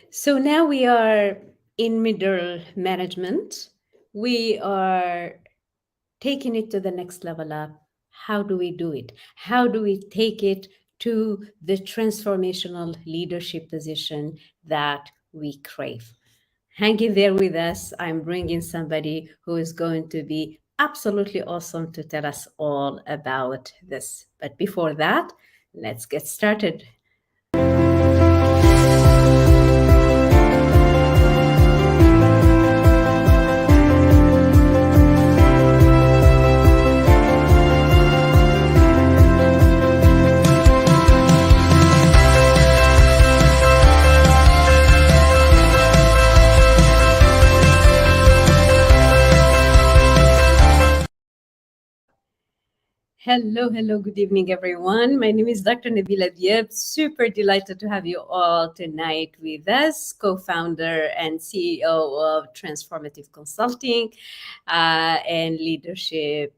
So now we are in middle management. We are taking it to the next level up. How do we do it? How do we take it to the transformational leadership position that we crave? Hang in there with us. I'm bringing somebody who is going to be absolutely awesome to tell us all about this. But before that, let's get started. Hello, hello, good evening, everyone. My name is Dr. Nabila Diab. Super delighted to have you all tonight with us, co founder and CEO of Transformative Consulting and leadership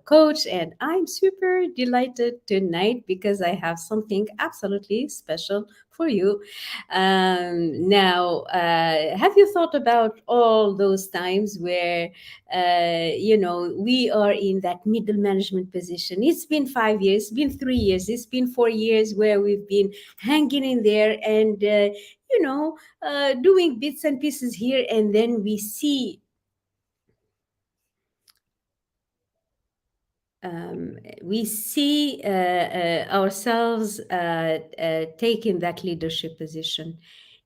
coach. And I'm super delighted tonight because I have something absolutely special for you. Now, have you thought about all those times where we are in that middle management position? It's been 5 years, it's been 3 years, it's been 4 years where we've been hanging in there and, doing bits and pieces here. And then we see ourselves taking that leadership position,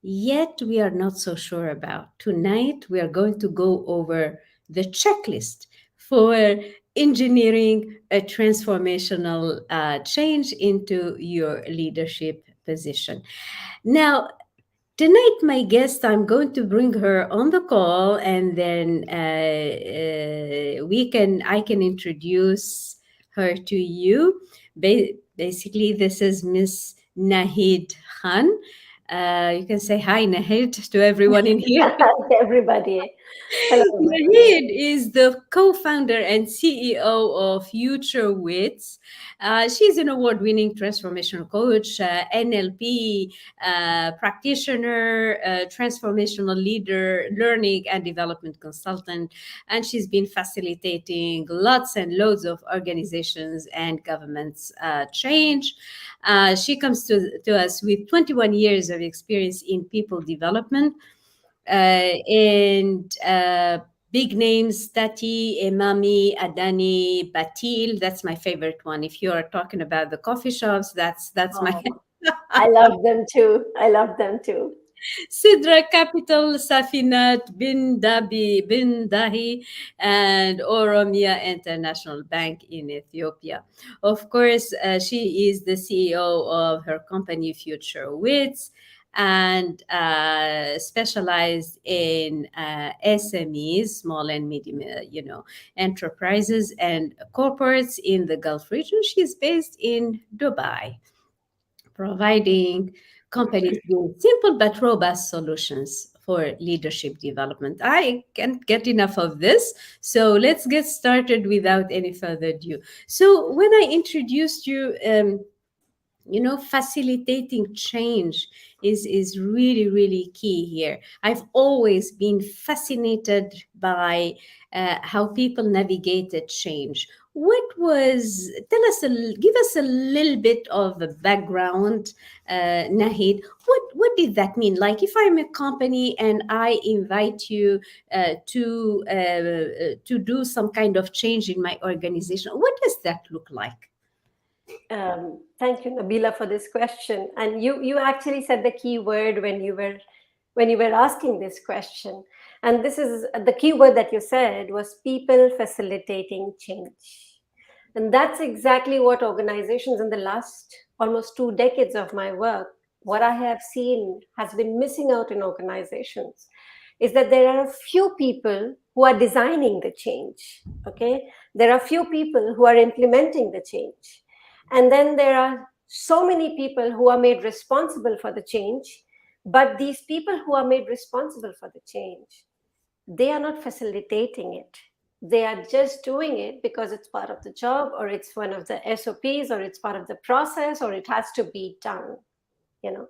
yet we are not so sure about. Tonight, we are going to go over the checklist for engineering a transformational change into your leadership position. Now, tonight, my guest, I'm going to bring her on the call, and then I can introduce her to you. Basically, this is Miss Naheed Khan. You can say hi, Naheed, to everyone in here. Everybody. Hello, everybody. Naheed is the co-founder and CEO of Future Wits. She's an award-winning transformational coach, NLP practitioner, transformational leader, learning and development consultant, and she's been facilitating lots and loads of organizations and governments change. She comes to us with 21 years of experience in people development and big names: Tati, Emami, Adani, Batil. That's my favorite one. If you are talking about the coffee shops, that's my Oh, I love them too. I love them too. Sidra Capital, Safinat, Bin Dabi, Bin Dahi, and Oromia International Bank in Ethiopia. Of course, she is the CEO of her company Future Wits and specialized in SMEs, small and medium, enterprises and corporates in the Gulf region. She's based in Dubai, providing companies with simple but robust solutions for leadership development. I can't get enough of this. So let's get started without any further ado. So, when I introduced you, facilitating change is really really key here. I've always been fascinated by how people navigated change. Give us a little bit of a background, Nahid. What did that mean? Like, if I'm a company and I invite you to do some kind of change in my organization, what does that look like? Thank you, Nabila, for this question. And you actually said the key word when you were asking this question. And this is the key word that you said was people facilitating change. And that's exactly what organizations in the last almost 2 decades of my work, what I have seen has been missing out in organizations is that there are a few people who are designing the change. Okay. There are few people who are implementing the change. And then there are so many people who are made responsible for the change. But these people who are made responsible for the change, they are not facilitating it. They are just doing it because it's part of the job, or it's one of the SOPs, or it's part of the process, or it has to be done. You know,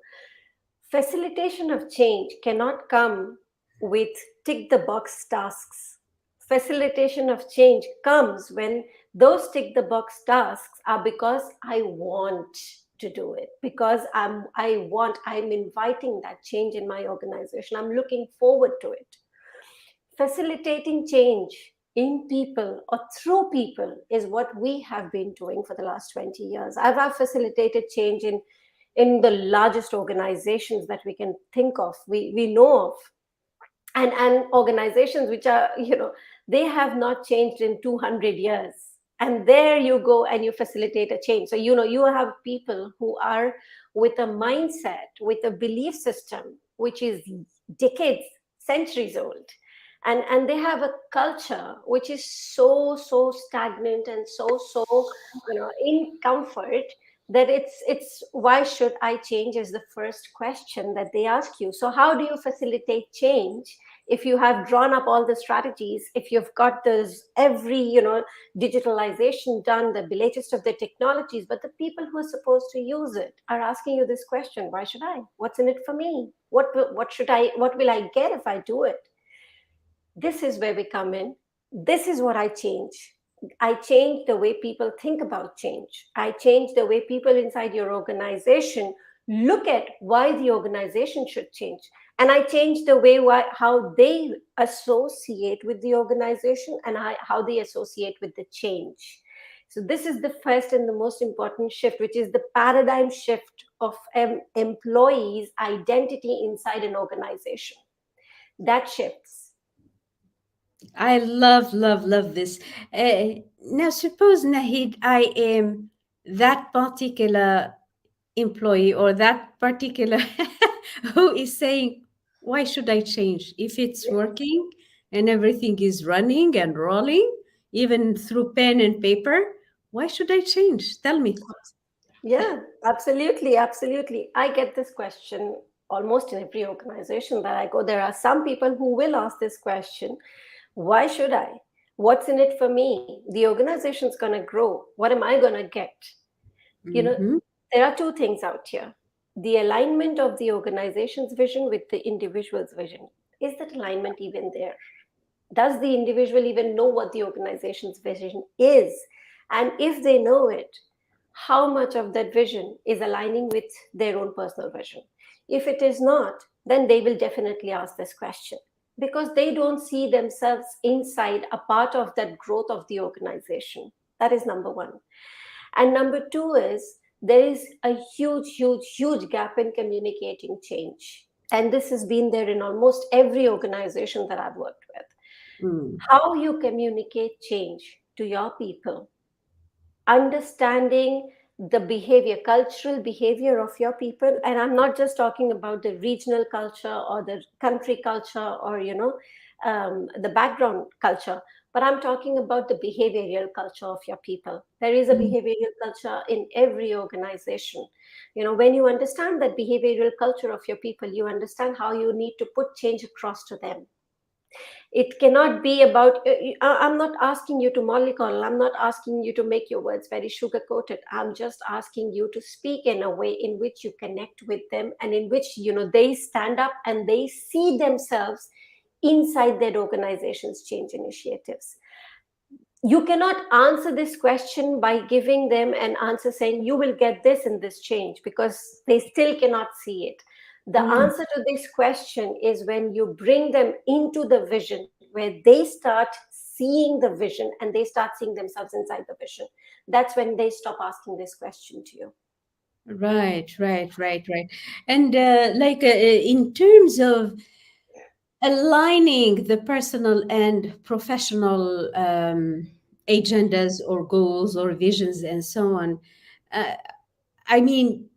Facilitation of change cannot come with tick the box tasks. Facilitation of change comes when those tick the box tasks are because I want to do it, because I'm inviting that change in my organization. I'm looking forward to it. Facilitating change in people or through people is what we have been doing for the last 20 years. I've facilitated change in the largest organizations that we can think of, we know of, and organizations which are, they have not changed in 200 years, and there you go and you facilitate a change. So you have people who are with a mindset, with a belief system which is decades, centuries old, and they have a culture which is so stagnant and so in comfort, that it's why should I change is the first question that they ask you. So how do you facilitate change if you have drawn up all the strategies, if you've got this every digitalization done, the latest of the technologies, but the people who are supposed to use it are asking you this question: why should I? What's in it for me? What will I get if I do it? This is where we come in. This is what I change. I change the way people think about change. I change the way people inside your organization look at why the organization should change. And I change the way how they associate with the organization, and how they associate with the change. So this is the first and the most important shift, which is the paradigm shift of employees' identity inside an organization. That shifts. I love, love, love this. Now, suppose, Nahid, I am that particular employee or that particular who is saying, why should I change? If it's working and everything is running and rolling, even through pen and paper, why should I change? Tell me. Yeah, absolutely, absolutely. I get this question almost in every organization that I go. There are some people who will ask this question: why should I? What's in it for me? The organization's going to grow. What am I going to get? You know, Mm-hmm. there are two things out here: the alignment of the organization's vision with the individual's vision. Is that alignment even there? Does the individual even know what the organization's vision is? And if they know it, how much of that vision is aligning with their own personal vision? If it is not, then they will definitely ask this question, because they don't see themselves inside a part of that growth of the organization. That is number one. And number two is, there is a huge gap in communicating change. And this has been there in almost every organization that I've worked with. Mm. How you communicate change to your people, understanding the behavior, cultural behavior of your people. And I'm not just talking about the regional culture or the country culture, or the background culture, but I'm talking about the behavioral culture of your people. There is a behavioral culture in every organization. When you understand that behavioral culture of your people, you understand how you need to put change across to them. It cannot be about, I'm not asking you to mollycoddle, I'm not asking you to make your words very sugar coated. I'm just asking you to speak in a way in which you connect with them, and in which they stand up and they see themselves inside their organization's change initiatives. You cannot answer this question by giving them an answer saying you will get this in this change, because they still cannot see it. The Mm. answer to this question is when you bring them into the vision, where they start seeing the vision and they start seeing themselves inside the vision. That's when they stop asking this question to you. Right, right, right, right. And in terms of aligning the personal and professional agendas or goals or visions and so on, uh, I mean,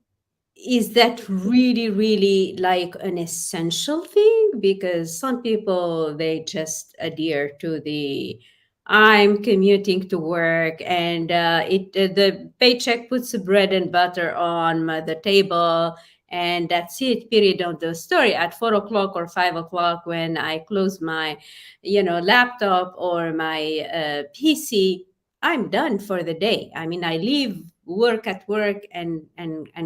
is that really really like an essential thing? Because some people, they just adhere to the, I'm commuting to work and the paycheck puts the bread and butter on the table, and that's it, period of the story. At 4 o'clock or 5 o'clock, when I close my laptop or my PC, I'm done for the day. I mean, I leave work at work, and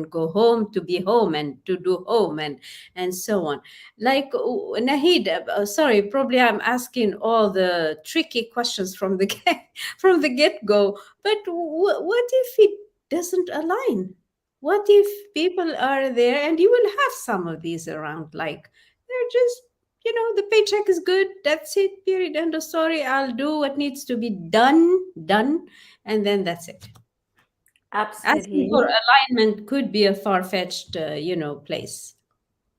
go home to be home and to do home, and so on. Like, Naheed, sorry, probably I'm asking all the tricky questions from the from the get go, but what if it doesn't align? What if people are there, and you will have some of these around, like they're just, the paycheck is good, that's it, period, end of story. I'll do what needs to be done, and then that's it. Asking for Absolutely. alignment could be a far-fetched, place.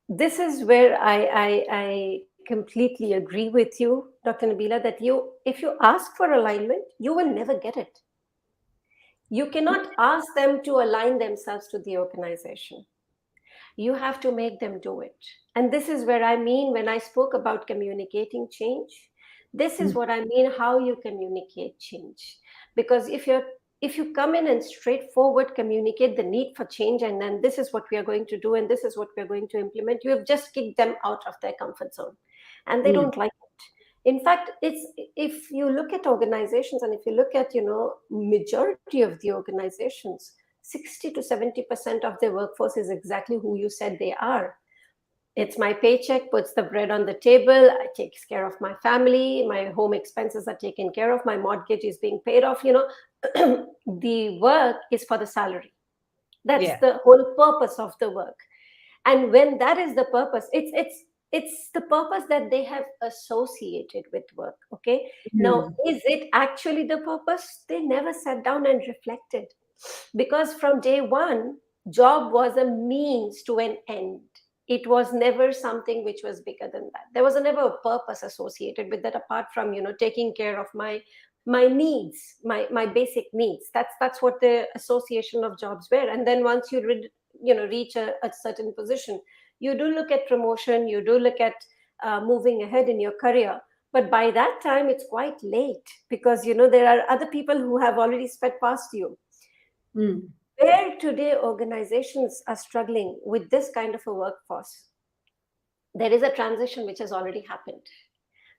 This is where I completely agree with you, Dr. Nabila, that if you ask for alignment, you will never get it. You cannot ask them to align themselves to the organization. You have to make them do it. And this is where I mean when I spoke about communicating change, this is Mm, what I mean how you communicate change. Because if you come in and straightforward communicate the need for change, and then this is what we are going to do and this is what we are going to implement, you have just kicked them out of their comfort zone, and they mm, don't like it. In fact, it's, if you look at organizations and if you look at majority of the organizations, 60 to 70% of their workforce is exactly who you said they are. It's my paycheck puts the bread on the table, it takes care of my family, my home expenses are taken care of, my mortgage is being paid off. The work is for the salary. That's yeah. the whole purpose of the work. And when that is the purpose, it's the purpose that they have associated with work. Okay, now Mm, is it actually the purpose? They never sat down and reflected, because from day one, job was a means to an end. It was never something which was bigger than that. There was never a purpose associated with that, apart from taking care of my needs, my basic needs. That's what the association of jobs were. And then once you reach a certain position, you do look at promotion, you do look at moving ahead in your career. But by that time it's quite late, because there are other people who have already sped past you. mm, Where today organizations are struggling with this kind of a workforce, there is a transition which has already happened.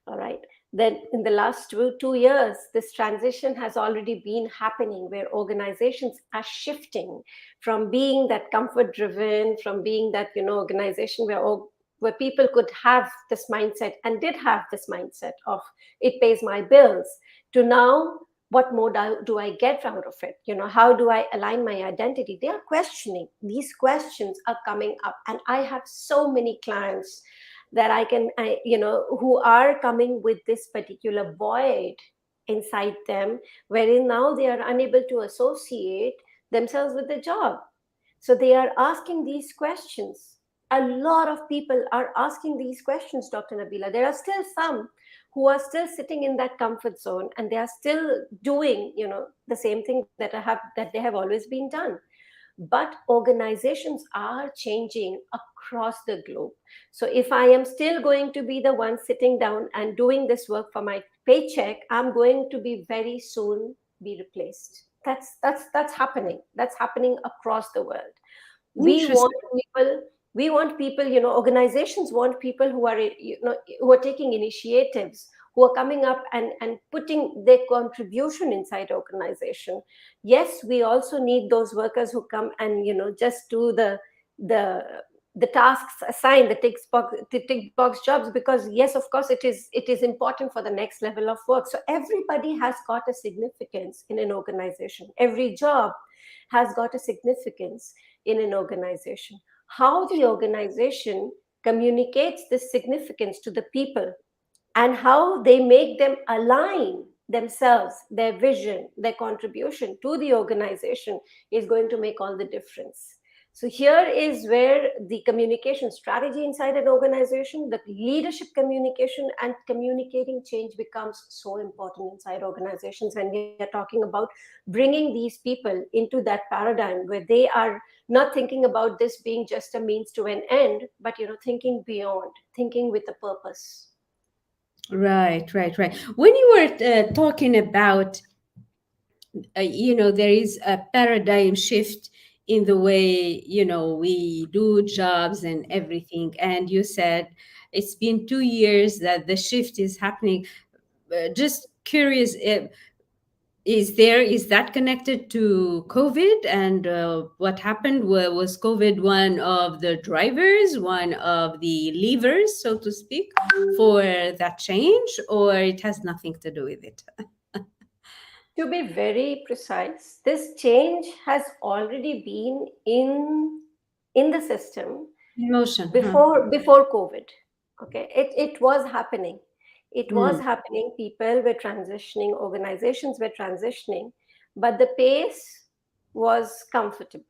All right. Then in the last two years, this transition has already been happening, where organizations are shifting from being that comfort driven, from being that organization where people could have this mindset and did have this mindset of it pays my bills, to now what more do I get out of it? How do I align my identity? They are questioning. These questions are coming up, and I have so many clients that who are coming with this particular void inside them, wherein now they are unable to associate themselves with the job. So they are asking these questions. A lot of people are asking these questions, Dr. Nabila. There are still some who are still sitting in that comfort zone, and they are still doing, the same thing that they have always been done. But organizations are changing across the globe. So if I am still going to be the one sitting down and doing this work for my paycheck, I'm going to be very soon be replaced. That's happening. That's happening across the world. we want interesting. people we want people, organizations want people who are who are taking initiatives, who are coming up and putting their contribution inside organization. Yes, we also need those workers who come and just do the the tasks assigned, the tick box jobs, because yes, of course, it is important for the next level of work. So everybody has got a significance in an organization. Every job has got a significance in an organization. How the organization communicates this significance to the people, and how they make them align themselves, their vision, their contribution to the organization, is going to make all the difference. So here is where the communication strategy inside an organization, the leadership communication and communicating change becomes so important inside organizations, when we are talking about bringing these people into that paradigm where they are not thinking about this being just a means to an end, but thinking beyond, thinking with a purpose. Right, right, right. When you were talking about, there is a paradigm shift in the way, we do jobs and everything. And you said it's been 2 years that the shift is happening. Just curious, Is that connected to COVID, and what happened? Was COVID one of the drivers, one of the levers, so to speak, for that change, or it has nothing to do with it? To be very precise, this change has already been in the system Emotion, huh? before COVID. Okay, it was happening. It was Mm, happening. People were transitioning, organizations were transitioning, but the pace was comfortable.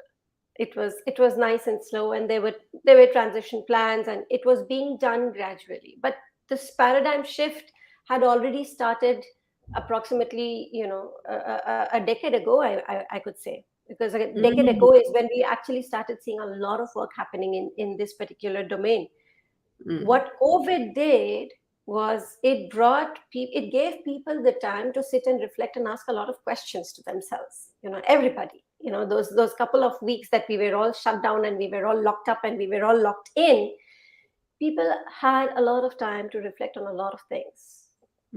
It was nice and slow, and there were transition plans, and it was being done gradually. But this paradigm shift had already started approximately, a decade ago. I could say, because a decade mm, ago is when we actually started seeing a lot of work happening in this particular domain. mm, What COVID did was it gave people the time to sit and reflect and ask a lot of questions to themselves. Everybody. Those couple of weeks that we were all shut down and we were all locked up and we were all locked in, people had a lot of time to reflect on a lot of things.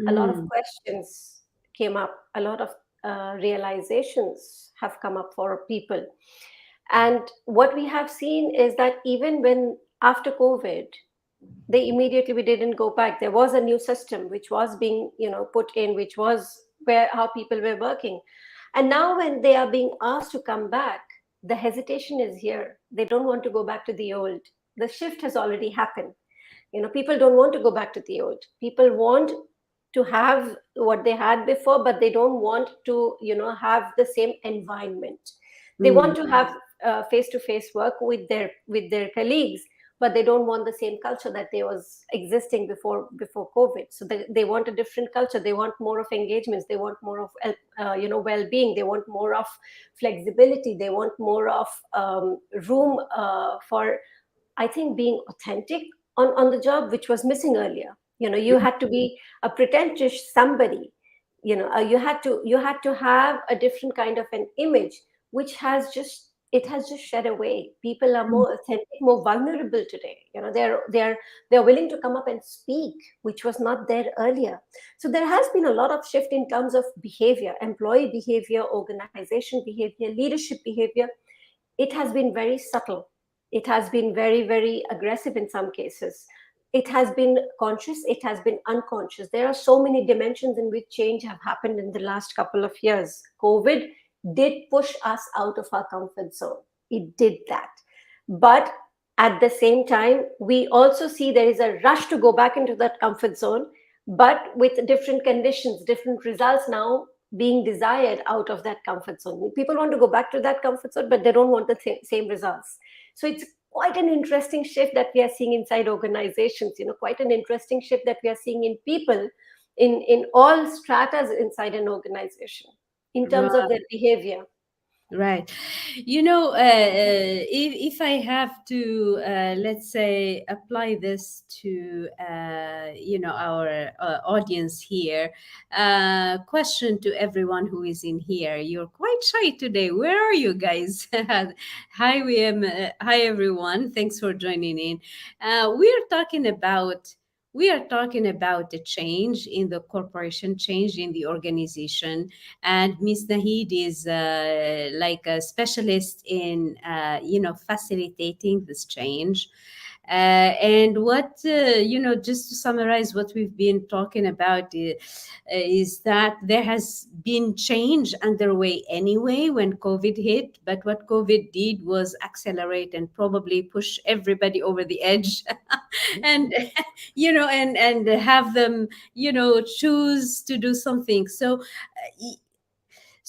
A lot of mm, questions came up. A lot of realizations have come up for people. And what we have seen is that even when after COVID, they immediately we didn't go back. There was a new system which was being put in, which was where how people were working. And now when they are being asked to come back, the hesitation is here. They don't want to go back to the old. The shift has already happened. People don't want to go back to the old. People want to have what they had before, but they don't want to have the same environment. They want mm, to have face to face work with their colleagues, but they don't want the same culture that they was existing before COVID. So they want a different culture. They want more of engagements. They want more of well-being. They want more of flexibility. They want more of room for, I think, being authentic on the job, which was missing earlier. You had to be a pretentious somebody. You had to have a different kind of an image, which has just shed away. People are mm. more authentic, more vulnerable today. They're willing to come up and speak, which was not there earlier. So there has been a lot of shift in terms of behavior, employee behavior, organization behavior, leadership behavior. It has been very subtle. It has been very, very aggressive in some cases. It has been conscious, it has been unconscious. There are so many dimensions in which change have happened in the last couple of years. COVID did push us out of our comfort zone. It did that. But at the same time, we also see there is a rush to go back into that comfort zone, but with different conditions, different results now being desired out of that comfort zone. People want to go back to that comfort zone, but they don't want the same results. So it's quite an interesting shift that we are seeing inside organizations. Quite an interesting shift that we are seeing in people, in all stratas inside an organization, in terms of their behavior. Right. If I have to, let's say, apply this to, our audience here, question to everyone who is in here. You're quite shy today. Where are you guys? Hi, hi, everyone. Thanks for joining in. We are talking about the change in the corporation, change in the organization, and Miss Nahid is like a specialist in facilitating this change. And what just to summarize what we've been talking about is that there has been change underway anyway when COVID hit, but what COVID did was accelerate and probably push everybody over the edge, and and have them choose to do something.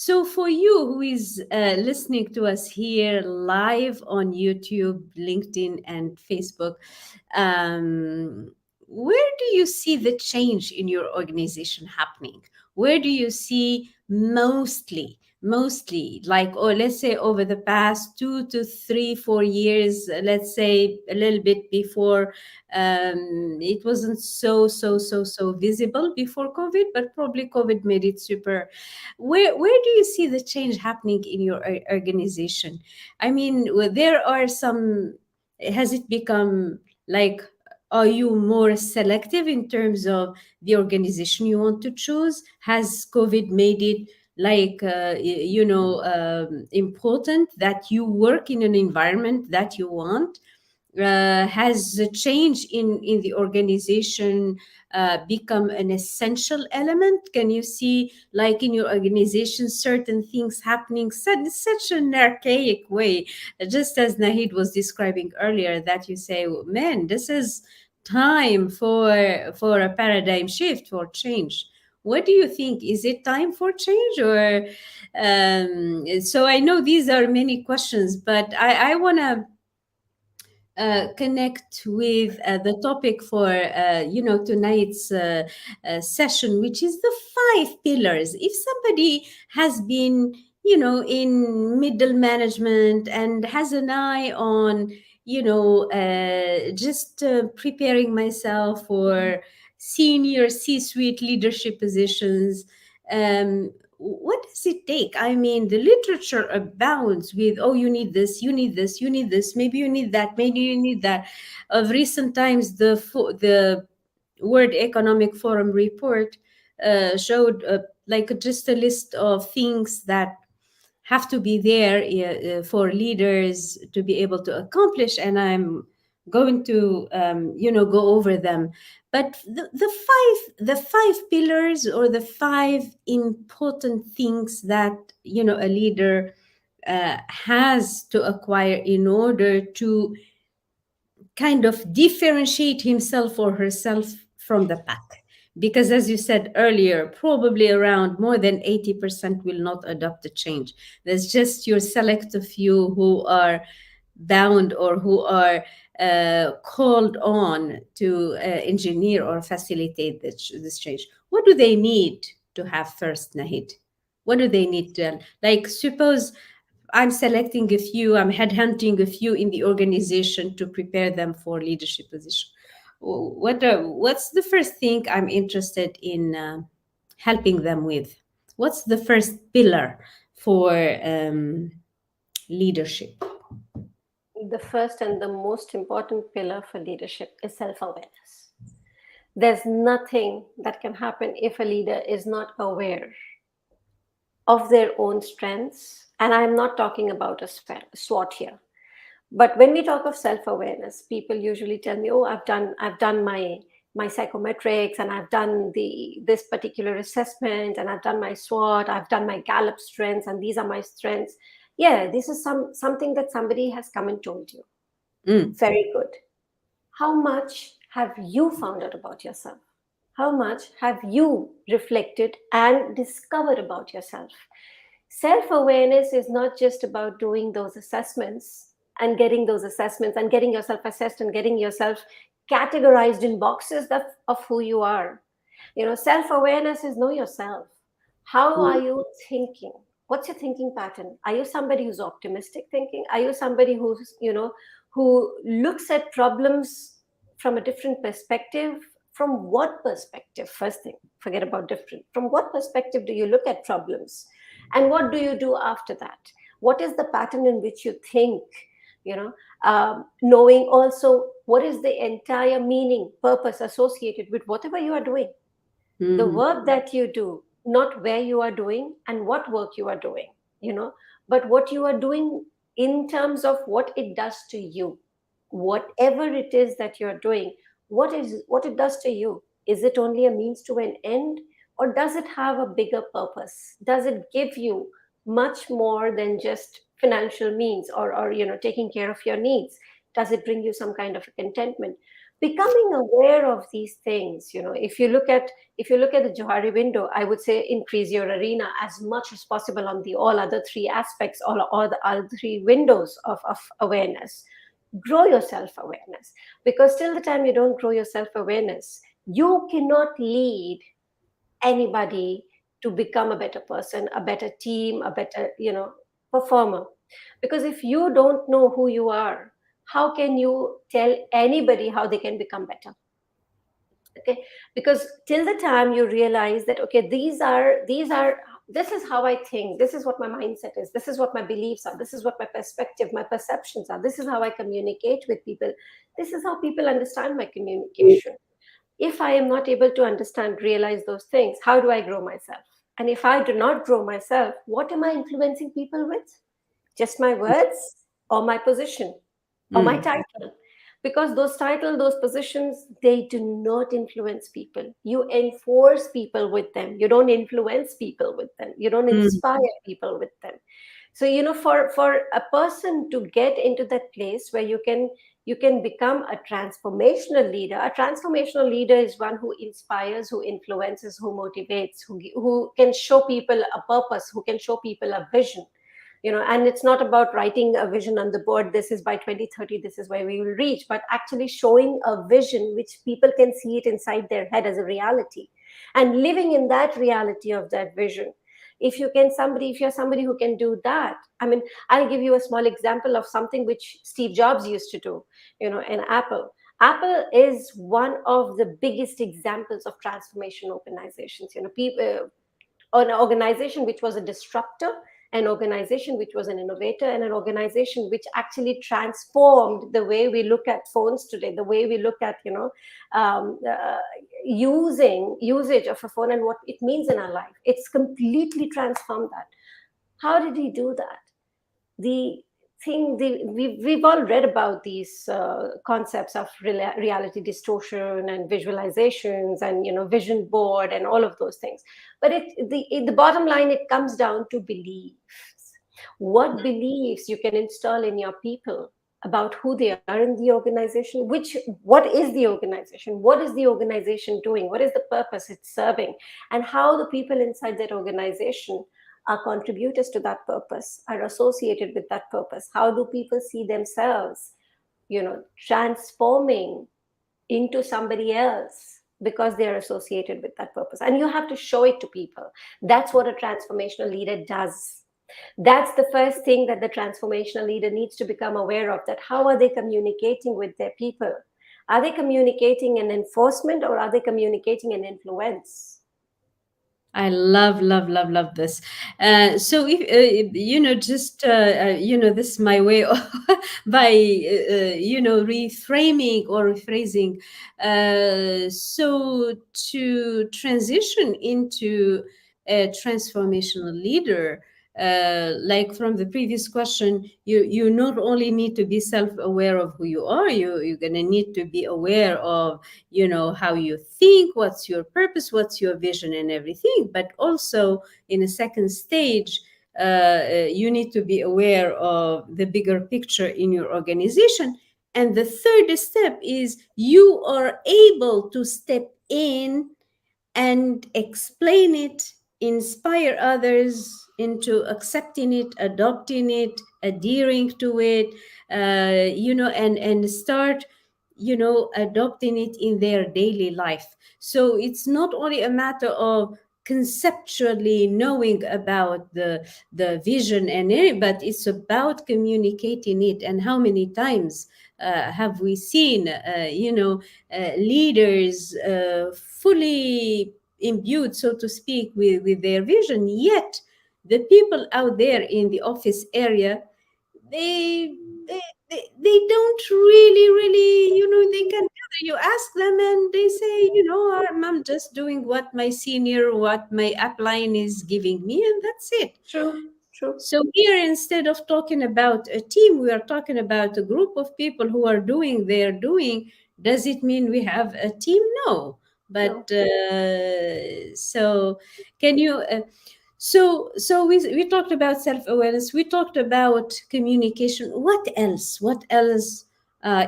So, for you who is listening to us here live on YouTube, LinkedIn, and Facebook, where do you see the change in your organization happening? Where do you see mostly, like, or let's say over the past 2 to 3, 4 years, let's say a little bit before, it wasn't so visible before COVID, but probably COVID made it super. Where do you see the change happening in your organization? I mean, there are some. Has it become like? Are you more selective in terms of the organization you want to choose? Has COVID made it like important that you work in an environment that you want. Has a change in the organization become an essential element? Can you see, like in your organization, certain things happening such an archaic way, just as Nahid was describing earlier, that you say, man, this is time for a paradigm shift, for change? What do you think? Is it time for change, or so I know these are many questions, but I want to connect with the topic for tonight's session, which is the five pillars. If somebody has been in middle management and has an eye on just preparing myself for senior C-suite leadership positions, what does it take? I mean, the literature abounds with, oh, you need this, you need this, you need this, maybe you need that, maybe you need that. Of recent times, the World Economic Forum report showed like just a list of things that have to be there for leaders to be able to accomplish, and I'm going to go over them. But the five pillars, or the five important things that a leader has to acquire in order to kind of differentiate himself or herself from the pack. Because as you said earlier, probably around more than 80% will not adopt the change. There's just your selective few who are bound, or who are called on to engineer or facilitate this change. What do they need to have first, Nahid? What do they need to, like, suppose I'm selecting a few, I'm headhunting a few in the organization to prepare them for leadership position. What's the first thing I'm interested in helping them with? What's the first pillar for leadership? The first and the most important pillar for leadership is self awareness. There's nothing that can happen if a leader is not aware of their own strengths. And I'm not talking about a SWOT here. But when we talk of self-awareness, people usually tell me, "Oh, I've done my psychometrics, and I've done this particular assessment, and I've done my SWOT, I've done my Gallup strengths, and these are my strengths." Yeah, this is something that somebody has come and told you. Mm, Very good. How much have you found out about yourself? How much have you reflected and discovered about yourself? Self awareness is not just about doing those assessments and getting those assessments and getting yourself assessed and getting yourself categorized in boxes of who you are. Self awareness is know yourself. How are mm, you thinking? What's your thinking pattern? Are you somebody who's optimistic thinking? Are you somebody who looks at problems from a different perspective? From what perspective? First thing, forget about different. From what perspective do you look at problems? And what do you do after that? What is the pattern in which you think? Knowing also what is the entire meaning, purpose associated with whatever you are doing, the mhm, work that you do, not where you are doing and what work you are doing, you know but what you are doing in terms of what it does to you. Whatever it is that you're doing, what it does to you, is it only a means to an end, or does it have a bigger purpose? Does it give you much more than just financial means, or taking care of your needs? Does it bring you some kind of a contentment? Becoming aware of these things, if you look at the Johari window, I would say increase your arena as much as possible on the all other three aspects, all the other three windows of awareness. Grow your self awareness, because till the time you don't grow your self awareness, you cannot lead anybody to become a better person, a better team, a better performer. Because if you don't know who you are, how can you tell anybody how they can become better? Okay, because till the time you realize that, okay, these are this is how I think, this is what my mindset is, this is what my beliefs are, this is what my perspective, my perceptions are, this is how I communicate with people, this is how people understand my communication. If I am not able to understand, realize those things, how do I grow myself? And if I do not grow myself, what am I influencing people with? Just my words or my position or my Mm, title? Because those titles, those positions, they do not influence people. You enforce people with them. You don't influence people with them. You don't mm. inspire people with them. So for a person to get into that place where you can become a transformational leader is one who inspires, who influences, who motivates, who can show people a purpose, who can show people a vision. And it's not about writing a vision on the board, this is by 2030, this is where we will reach, but actually showing a vision which people can see it inside their head as a reality, and living in that reality of that vision. If you're somebody who can do that, I mean, I'll give you a small example of something which Steve Jobs used to do, in Apple is one of the biggest examples of transformation organizations. People, an organization which was a disruptor, an organization which was an innovator, and an organization which actually transformed the way we look at phones today, the way we look at usage of a phone and what it means in our life. It's completely transformed that. How did he do that? The we've all read about these concepts of reality distortion and visualizations and vision board and all of those things, but the bottom line, it comes down to beliefs. What beliefs you can install in your people about who they are in the organization, what is the organization, what is the organization doing, what is the purpose it's serving, and how the people inside that organization are contributors to that purpose, are associated with that purpose. How do people see themselves, transforming into somebody else because they are associated with that purpose? And you have to show it to people. That's what a transformational leader does. That's the first thing that the transformational leader needs to become aware of, that how are they communicating with their people? Are they communicating an enforcement, or are they communicating an influence? I love, love, love, love this. So if just this is my way of by reframing or rephrasing. So to transition into a transformational leader, like from the previous question, you not only need to be self-aware of who you are, you're gonna need to be aware of how you think, what's your purpose, what's your vision and everything, but also in a second stage, you need to be aware of the bigger picture in your organization. And the third step is you are able to step in and explain it, inspire others into accepting it, adopting it, adhering to it, and start, adopting it in their daily life. So it's not only a matter of conceptually knowing about the vision and it, but it's about communicating it. And how many times have we seen, leaders fully imbued, so to speak, with their vision, yet the people out there in the office area, they they don't really, they can gather. You ask them and they say, I'm just doing what my senior, what my upline is giving me, and that's it. True, true. So here, instead of talking about a team, we are talking about a group of people who are doing their doing. Does it mean we have a team? No. No. But so can you? So we talked about self awareness. We talked about communication. What else? What else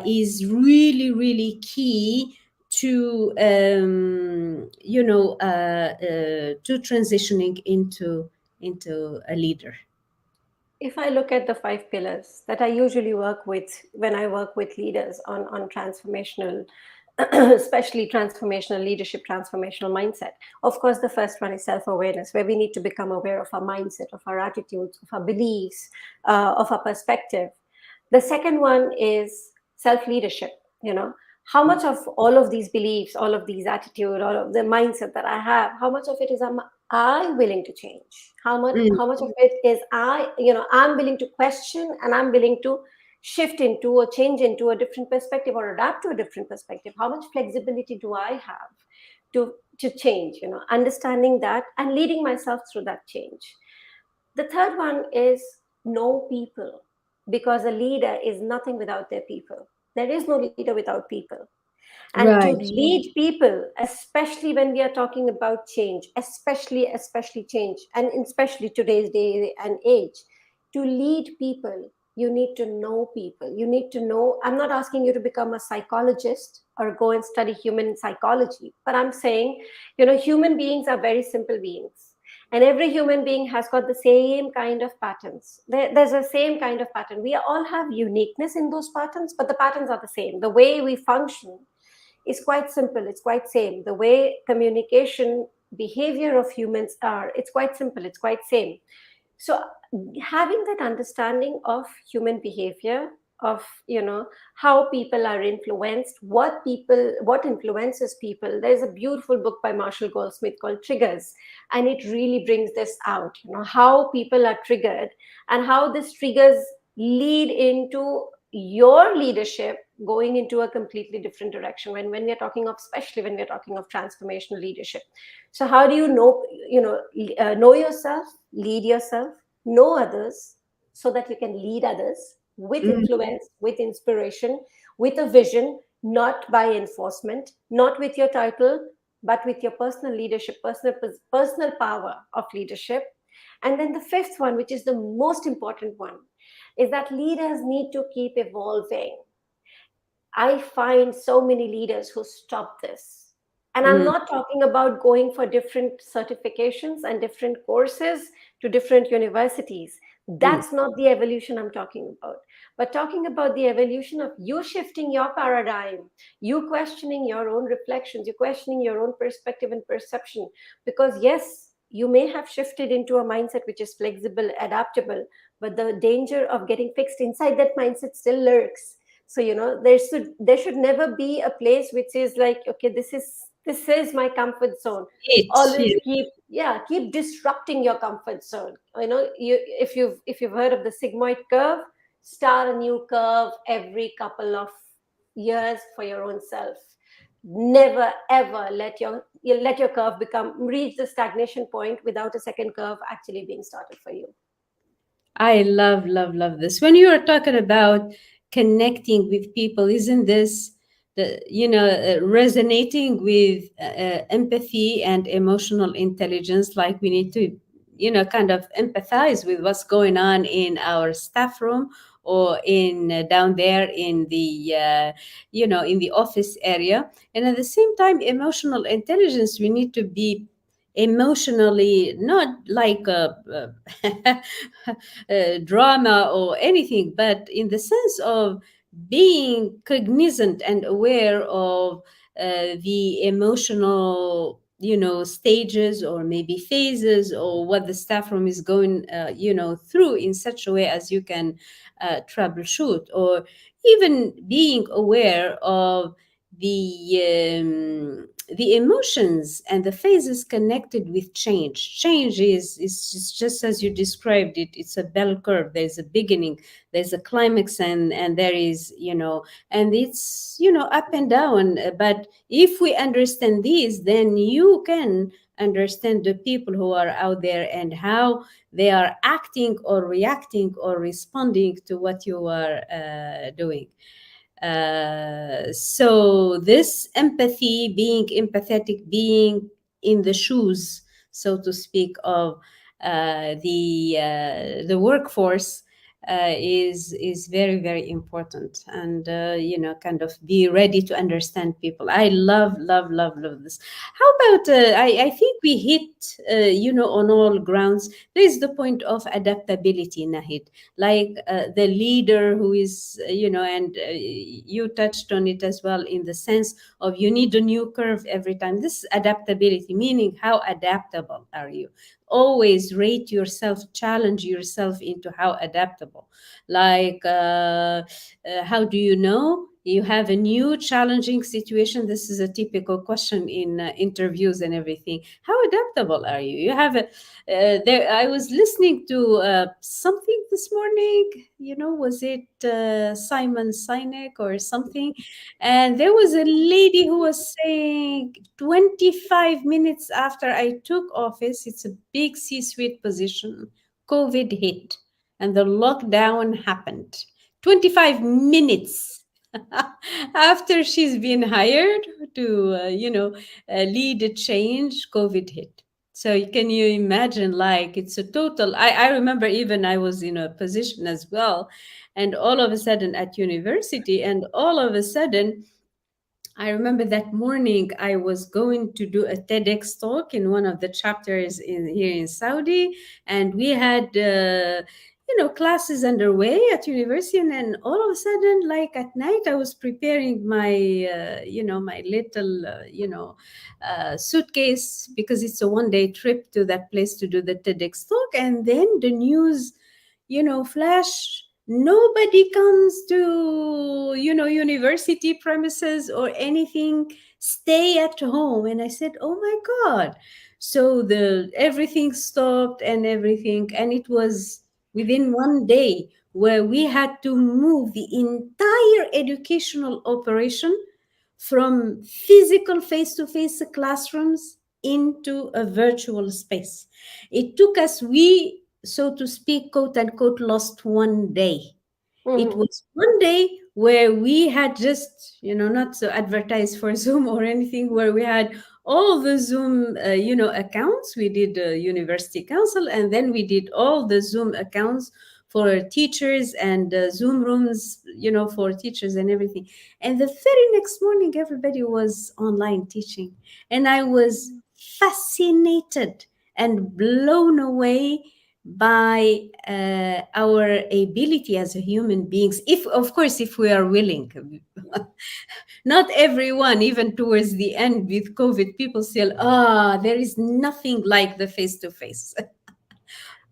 is really key to to transitioning into a leader? If I look at the five pillars that I usually work with when I work with leaders on transformational, especially transformational leadership, transformational mindset, of course, the first one is self awareness, where we need to become aware of our mindset, of our attitudes, of our beliefs, of our perspective. The second one is self leadership. How much of all of these beliefs, all of these attitude, all of the mindset that I have, how much of it is I willing to change? Mm, How much of it is I'm willing to question, and I'm willing to shift into or change into a different perspective or adapt to a different perspective? How much flexibility do I have to to change, understanding that and leading myself through that change. The third one is know people, because a leader is nothing without their people. There is no leader without people. And to Right. lead people, especially when we are talking about change, especially change, and especially today's day and age, to lead people, you need to know people. You need to know. I'm not asking you to become a psychologist or go and study human psychology, but I'm saying, human beings are very simple beings. And every human being has got the same kind of patterns. There's a same kind of pattern. We all have uniqueness in those patterns, but the patterns are the same. The way we function is quite simple. It's quite same. The way communication behavior of humans are, it's quite simple. It's quite same. So having that understanding of human behavior, of how people are influenced, what influences people. There's a beautiful book by Marshall Goldsmith called Triggers, and it really brings this out, how people are triggered and how this triggers lead into your leadership going into a completely different direction when we're talking of, especially when we're talking of transformational leadership. So how do you know yourself, lead yourself, know others, so that you can lead others with Mm. influence, with inspiration, with a vision, not by enforcement, not with your title, but with your personal leadership, personal power of leadership. And then the fifth one, which is the most important one, is that leaders need to keep evolving. I find so many leaders who stop this. And I'm Mm. not talking about going for different certifications and different courses to different universities. Mm. That's not the evolution I'm talking about. But talking about the evolution of you shifting your paradigm, you questioning your own reflections, you questioning your own perspective and perception. Because, yes, you may have shifted into a mindset which is flexible, adaptable, but the danger of getting fixed inside that mindset still lurks. So there should never be a place which is like, okay, this is my comfort zone. It. Always Yeah. keep disrupting your comfort zone. If you've heard of the sigmoid curve, start a new curve every couple of years for your own self. Never ever let your curve become reach the stagnation point without a second curve actually being started for you. I love, love, love this. When you are talking about connecting with people, isn't this resonating with empathy and emotional intelligence? Like we need to, kind of empathize with what's going on in our staff room or in down there in the, in the office area. And at the same time, emotional intelligence, we need to be emotionally not like drama or anything, but in the sense of being cognizant and aware of the emotional, stages or maybe phases, or what the staff room is going, through, in such a way as you can troubleshoot, or even being aware of the emotions and the phases connected with change. Change is just as you described it. It's a bell curve. There's a beginning, there's a climax, and there is, and it's, up and down. But if we understand these, then you can understand the people who are out there and how they are acting or reacting or responding to what you are doing. So this empathy, being empathetic, being in the shoes, so to speak, of the workforce, is very, very important. And kind of be ready to understand people. I love, love, love, love this. How about I think we hit on all grounds. There is the point of adaptability, Nahid, like the leader who is, and you touched on it as well, in the sense of you need a new curve every time. This adaptability, meaning how adaptable are you? Always rate yourself, challenge yourself into how adaptable. Like how do you know you have a new challenging situation. This is a typical question in interviews and everything. How adaptable are you? You have a there. I was listening to something this morning. Was it Simon Sinek or something? And there was a lady who was saying 25 minutes after I took office, it's a big C-suite position, COVID hit and the lockdown happened. 25 minutes after she's been hired to, lead a change, COVID hit. So can you imagine, like, it's a total. I remember even I was in a position as well, and all of a sudden at university, and all of a sudden I remember that morning I was going to do a TEDx talk in one of the chapters in here in Saudi, and we had classes underway at university, and then all of a sudden, like at night, I was preparing my my little suitcase because it's a 1 day trip to that place to do the TEDx talk, and then the news flash, nobody comes to university premises or anything, stay at home. And I said, oh my god. So the everything stopped and everything, and it was within 1 day where we had to move the entire educational operation from physical face-to-face classrooms into a virtual space. It took us, we, so to speak, quote unquote, lost 1 day. It Hmm. was 1 day where we had just, not to advertise for Zoom or anything, where we had all the Zoom, accounts. We did university council, and then we did all the Zoom accounts for teachers and Zoom rooms, for teachers and everything. And the very next morning, everybody was online teaching. And I was fascinated and blown away by our ability as a human beings, if of course if we are willing. Not everyone, even towards the end with COVID, people still, there is nothing like the face to face.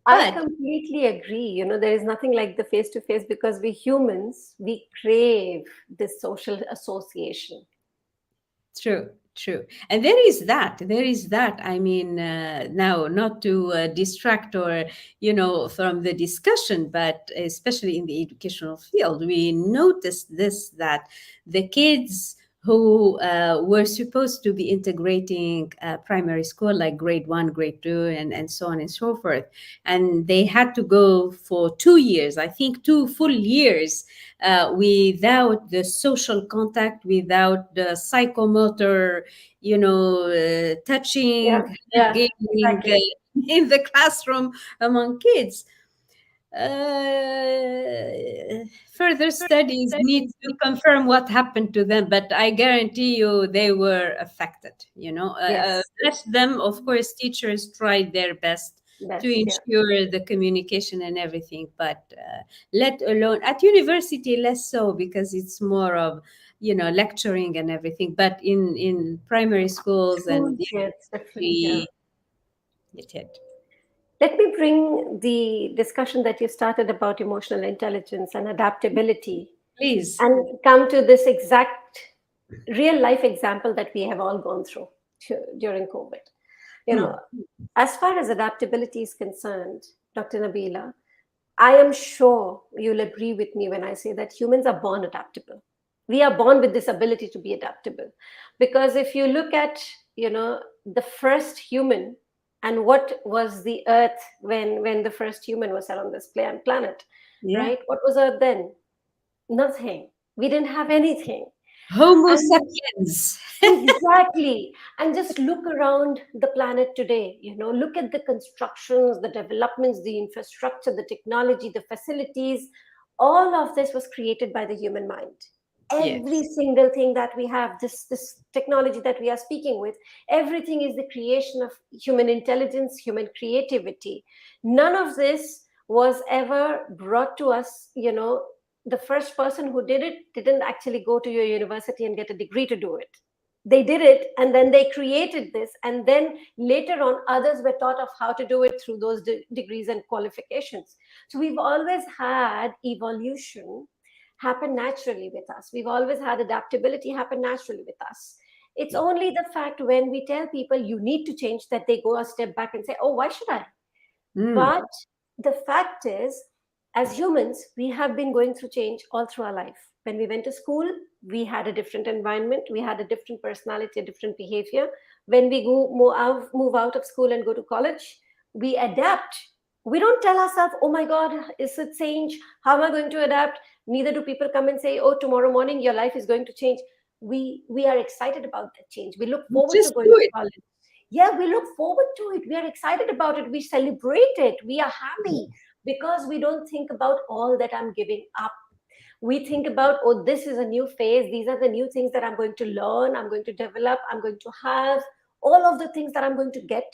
I But completely agree. There is nothing like the face to face because we humans, we crave this social association. true, true. And there is that. I mean, now, not to distract or, from the discussion, but especially in the educational field, we noticed this, that the kids who were supposed to be integrating primary school, like grade one, grade two, and so on and so forth, and they had to go for 2 years, I think 2 full years, without the social contact, without the psychomotor, touching, Yeah, yeah, gaming exactly. in the classroom among kids. Further studies need to confirm what happened to them, but I guarantee you they were affected. Yes, Bless them. Of course, teachers tried their best to best, yeah. ensure the communication and everything, but let alone at university, less so because it's more of lecturing and everything. But in primary schools and Schools, yeah, it's different, yeah. we it hit. Let me bring the discussion that you started about emotional intelligence and adaptability Please. and come to this exact real life example that we have all gone through during COVID. You know, Hmm. as far as adaptability is concerned, Dr. Nabila, I am sure you'll agree with me when I say that humans are born adaptable. We are born with this ability to be adaptable. Because if you look at, the first human and what was the earth when the first human was on this planet, Yeah. right? What was earth then? Nothing. We didn't have anything. Homo And sapiens. exactly. And just look around the planet today, look at the constructions, the developments, the infrastructure, the technology, the facilities. All of this was created by the human mind. Every Yes. single thing that we have, this technology that we are speaking with, everything is the creation of human intelligence, human creativity. None of this was ever brought to us, the first person who did it didn't actually go to your university and get a degree to do it. They did it and then they created this, and then later on others were taught of how to do it through those degrees and qualifications. So we've always had evolution happen naturally with us. We've always had adaptability happen naturally with us. It's only the fact when we tell people you need to change that they go a step back and say, oh, why should I? Mm. But the fact is, as humans, we have been going through change all through our life. When we went to school, we had a different environment, we had a different personality, a different behavior. When we move out of school and go to college, we adapt. We don't tell ourselves, oh my God, is it change? How am I going to adapt? Neither do people come and say, oh, tomorrow morning your life is going to change. We are excited about that change. We look forward to Just going do to it. college. Yeah, we look forward to it. We are excited about it. We celebrate it. We are happy because we don't think about all that I'm giving up. We think about, oh, this is a new phase. These are the new things that I'm going to learn, I'm going to develop, I'm going to have. All of the things that I'm going to get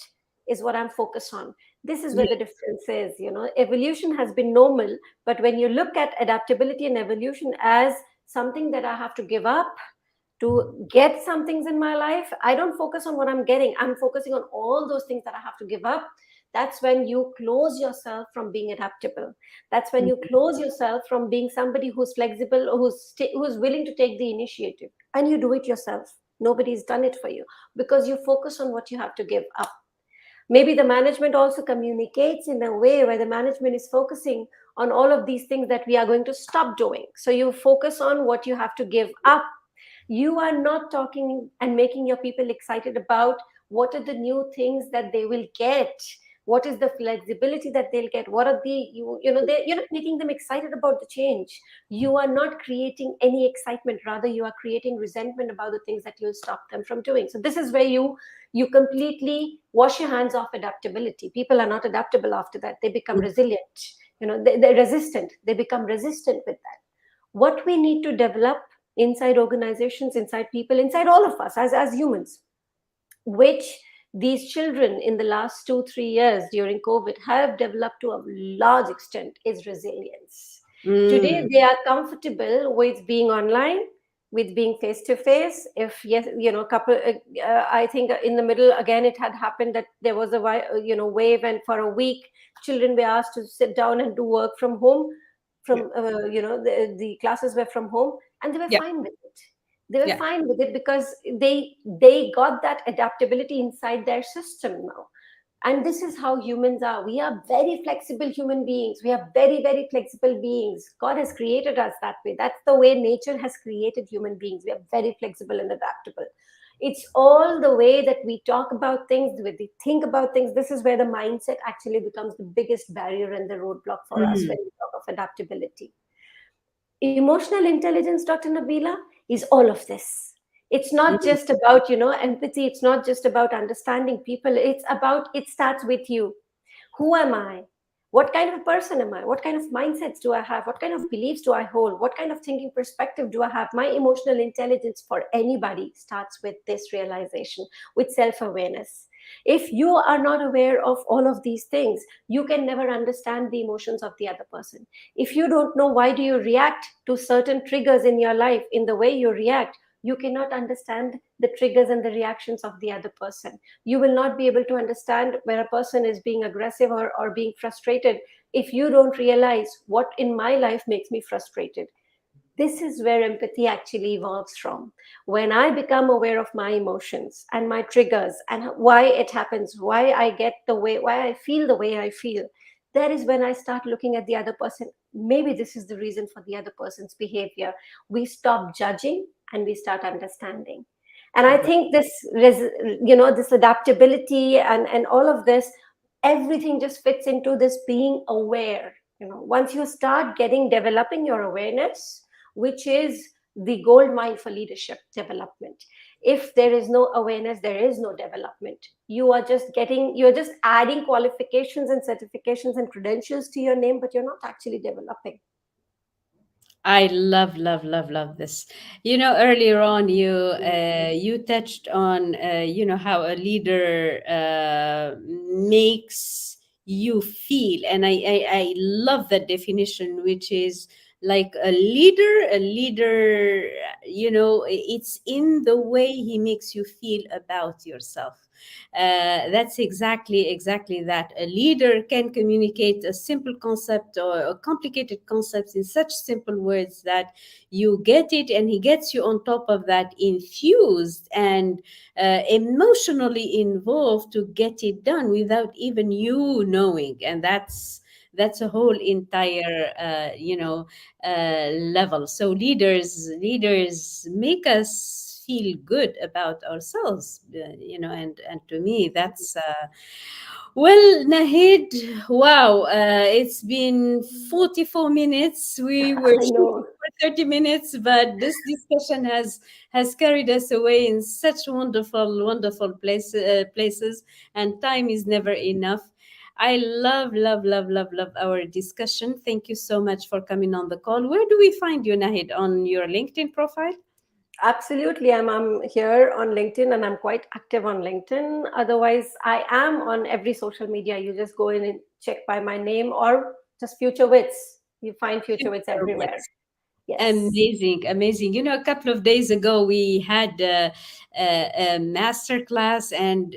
is what I'm focused on. This is where Yeah. the difference is. Evolution has been normal, but when you look at adaptability and evolution as something that I have to give up to get some things in my life, I don't focus on what I'm getting. I'm focusing on all those things that I have to give up. That's when you close yourself from being adaptable. That's when you close yourself from being somebody who's flexible or who's willing to take the initiative. And you do it yourself. Nobody's done it for you because you focus on what you have to give up. Maybe the management also communicates in a way where the management is focusing on all of these things that we are going to stop doing. So you focus on what you have to give up. You are not talking and making your people excited about what are the new things that they will get, what is the flexibility that they'll get, what are the you're not making them excited about the change. You are not creating any excitement, rather you are creating resentment about the things that you'll stop them from doing. So this is where you completely wash your hands off adaptability. People are not adaptable after that. They become resilient. They're resistant. They become resistant with that. What we need to develop inside organizations, inside people, inside all of us as humans, which these children in the last 2 3 years during COVID have developed to a large extent, is resilience. Today Mm. they are comfortable with being online, with being face to face. If yes, couple I think in the middle again it had happened that there was a wave, and for a week children were asked to sit down and do work from home. Yeah. From the classes were from home, and they were Yeah. fine with it. They were Yeah. fine with it because they got that adaptability inside their system now. And this is how humans are. We are very flexible human beings. We are very, very flexible beings. God has created us that way. That's the way nature has created human beings. We are very flexible and adaptable. It's all the way that we talk about things, the way we think about things. This is where the mindset actually becomes the biggest barrier and the roadblock for us Mm. when we talk of adaptability. Emotional intelligence, Dr. Nabila, is all of this. It's not Mm. just about empathy. It's not just about understanding people. It starts with you. Who am I? What kind of a person am I? What kind of mindsets do I have? What kind of beliefs do I hold? What kind of thinking perspective do I have? My emotional intelligence for anybody starts with this realization, with self awareness. If you are not aware of all of these things, you can never understand the emotions of the other person. If you don't know why do you react to certain triggers in your life in the way you react, you cannot understand the triggers and the reactions of the other person. You will not be able to understand where a person is being aggressive or being frustrated if you don't realize what in my life makes me frustrated. This is where empathy actually evolves from. When I become aware of my emotions and my triggers and why it happens, why I feel the way I feel, that is when I start looking at the other person. Maybe this is the reason for the other person's behavior. We stop judging and we start understanding. And I think this adaptability and all of this, everything just fits into this being aware. Once you start developing your awareness, which is the gold mine for leadership development. If there is no awareness, there is no development. You're just adding qualifications and certifications and credentials to your name, but you're not actually developing. I love, love, love, love this. Earlier on, you touched on how a leader makes you feel, and I love that definition, which is like a leader, it's in the way he makes you feel about yourself. That's exactly that. A leader can communicate a simple concept or a complicated concept in such simple words that you get it, and he gets you on top of that infused and emotionally involved to get it done without even you knowing. And that's a whole entire level. So leaders make us feel good about ourselves, and to me that's well, Nahid, wow, it's been 44 minutes. We were I shooting know. for 30 minutes, but this discussion has carried us away in such wonderful places, and time is never enough. I love our discussion. Thank you so much for coming on the call. Where do we find you, Nahid? On your LinkedIn profile? Absolutely. I'm here on LinkedIn and I'm quite active on LinkedIn. Otherwise, I am on every social media. You just go in and check by my name or just Future Wits. You find Future Wits everywhere. Yes. Amazing, amazing. A couple of days ago we had a master class, and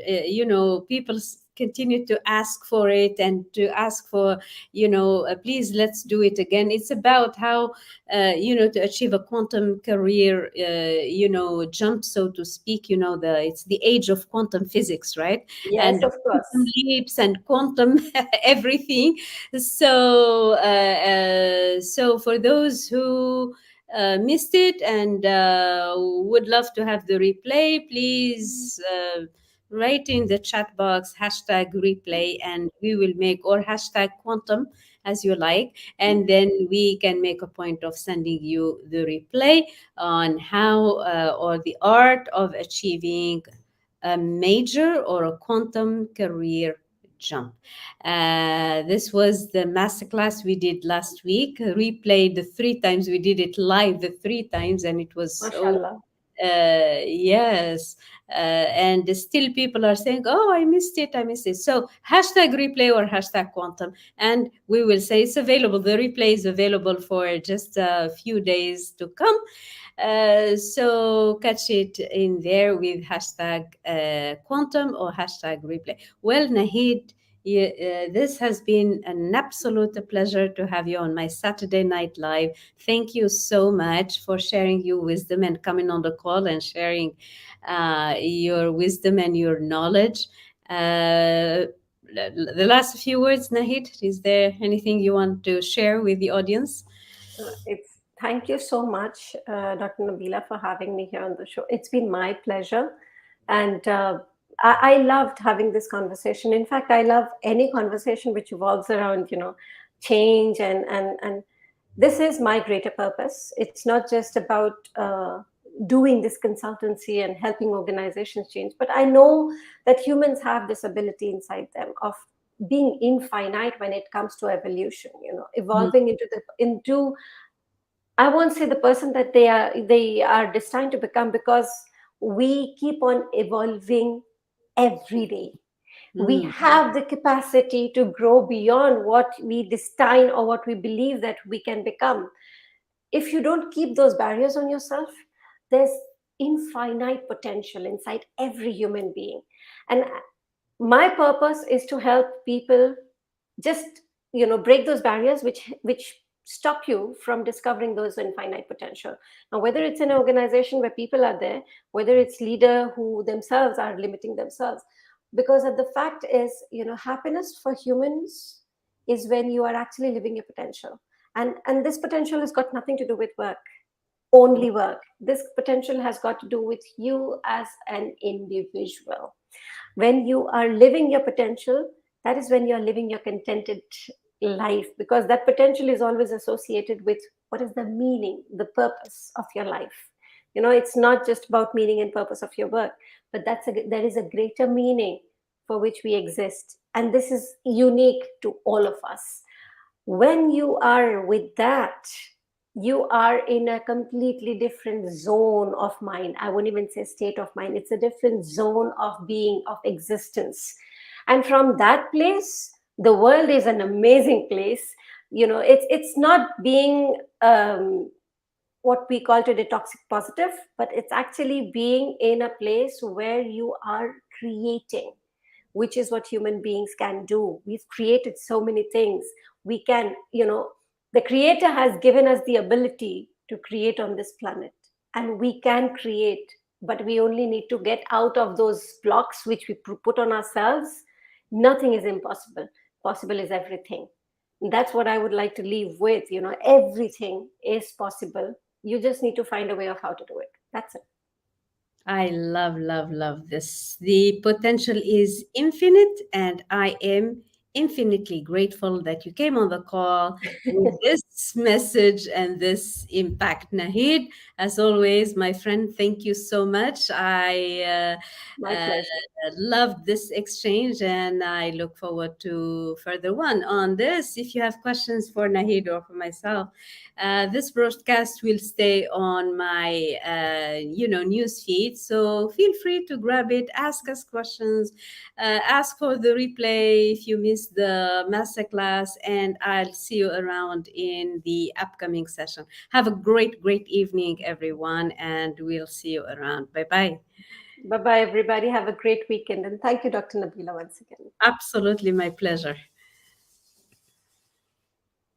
people continue to ask for it and to ask for, please let's do it again. It's about how, to achieve a quantum career, jump, so to speak. It's the age of quantum physics, right? Yes, And of quantum course. leaps and quantum everything. So for those who missed it and would love to have the replay, please write in the chat box hashtag replay, and we will make, or hashtag quantum, as you like, and then we can make a point of sending you the replay on how, or the art of achieving a major or a quantum career jump. This was the masterclass we did last week, replayed the 3 times. We did it live the 3 times, and it was so, MashaAllah. yes. And still people are saying, oh, I missed it. So hashtag replay or hashtag quantum, and we will say it's available. The replay is available for just a few days to come. So catch it in there with hashtag quantum or hashtag replay. Well, Nahid, this has been an absolute pleasure to have you on my Saturday Night Live. Thank you so much for sharing your wisdom and coming on the call and sharing your wisdom and your knowledge. The last few words, Nahid, is there anything you want to share with the audience? It's Thank you so much, Dr. Nabila, for having me here on the show. It's been my pleasure, and I loved having this conversation. In fact, I love any conversation which revolves around change and this is my greater purpose. It's not just about doing this consultancy and helping organizations change, but I know that humans have this ability inside them of being infinite when it comes to evolution, Mm, evolving into I won't say the person that they are destined to become, because we keep on evolving every day. We mm, have the capacity to grow beyond what we destine or what we believe that we can become. If you don't keep those barriers on yourself, there's infinite potential inside every human being. And my purpose is to help people just break those barriers which stop you from discovering those infinite potential. Now, whether it's an organization where people are there, whether it's leader who themselves are limiting themselves, because the fact is, happiness for humans is when you are actually living your potential. And this potential has got nothing to do with work, only work. This potential has got to do with you as an individual. When you are living your potential, that is when you're living your contented life, because that potential is always associated with what is the meaning, the purpose of your life. It's not just about meaning and purpose of your work, but there is a greater meaning for which we exist, and this is unique to all of us. When you are with that, you are in a completely different zone of mind. I won't even say state of mind, it's a different zone of being, of existence. And from that place, the world is an amazing place. It's not being what we call today toxic positive, but it's actually being in a place where you are creating, which is what human beings can do. We've created so many things. We can, the creator has given us the ability to create on this planet, and we can create, but we only need to get out of those blocks which we put on ourselves. Nothing is impossible. Possible is everything. That's what I would like to leave with. Everything is possible. You just need to find a way of how to do it. That's it. I love, love, love this. The potential is infinite, and I am infinitely grateful that you came on the call with this message and this impact. Naheed, as always, my friend, thank you so much. I My uh, pleasure. loved this exchange, and I look forward to further one on this. If you have questions for Naheed or for myself, this broadcast will stay on my, news feed. So feel free to grab it, ask us questions, ask for the replay if you missed the masterclass, and I'll see you around in the upcoming session. Have a great, great evening, everyone, and we'll see you around. Bye bye. Bye bye, everybody. Have a great weekend. And thank you, Dr. Nabila, once again. Absolutely my pleasure.